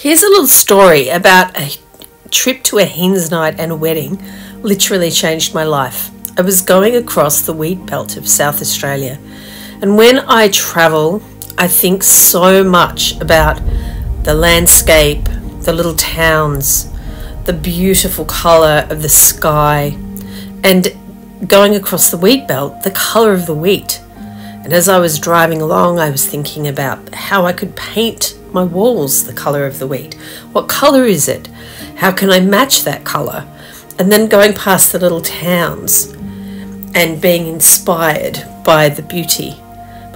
Here's a little story about a trip to a hen's night and a wedding. Literally changed my life. I was going across the wheat belt of South Australia, and when I travel, I think so much about the landscape, the little towns, the beautiful colour of the sky, and going across the wheat belt, the colour of the wheat. And as I was driving along, I was thinking about how I could paint my walls the colour of the wheat. What colour is it? How can I match that colour? And then going past the little towns and being inspired by the beauty.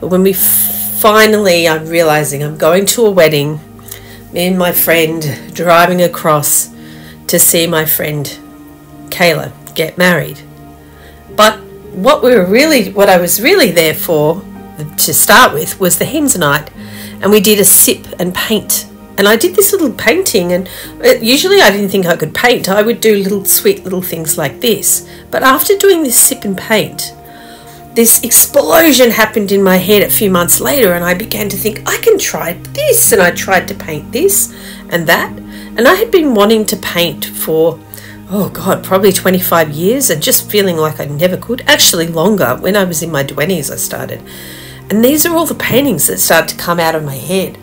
But when I'm realising I'm going to a wedding, me and my friend driving across to see my friend Kayla get married. But what I was really there for to start with was the hen's night, and we did a sip and paint. And I did this little painting, and usually I didn't think I could paint. I would do little sweet little things like this. But after doing this sip and paint, this explosion happened in my head a few months later, and I began to think, I can try this. And I tried to paint this and that. And I had been wanting to paint for, probably 25 years, and just feeling like I never could. Actually longer. When I was in my 20s I started. And these are all the paintings that started to come out of my head.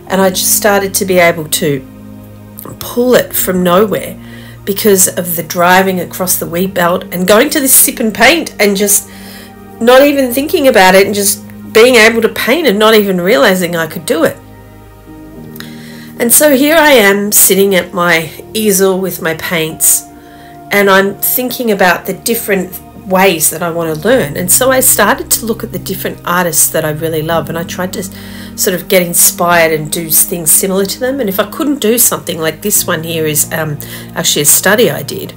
And I just started to be able to pull it from nowhere because of the driving across the wheat belt and going to this sip and paint and just not even thinking about it and just being able to paint and not even realizing I could do it. And so here I am sitting at my easel with my paints, and I'm thinking about the different ways that I want to learn. And so I started to look at the different artists that I really love, and I tried to sort of get inspired and do things similar to them. And if I couldn't do something like this one here is actually a study I did,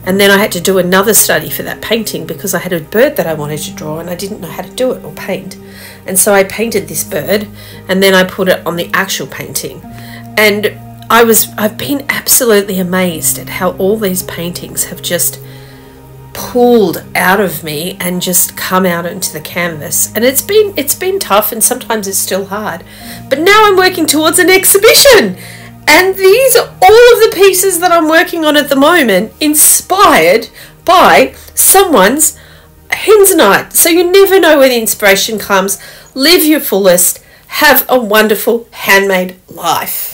and then I had to do another study for that painting because I had a bird that I wanted to draw and I didn't know how to do it or paint. And so I painted this bird, and then I put it on the actual painting. And I've been absolutely amazed at how all these paintings have just pulled out of me and just come out into the canvas. And it's been tough, and sometimes it's still hard. But now I'm working towards an exhibition, and these are all of the pieces that I'm working on at the moment, inspired by someone's hen's night. So you never know where the inspiration comes. Live your fullest. Have a wonderful handmade life.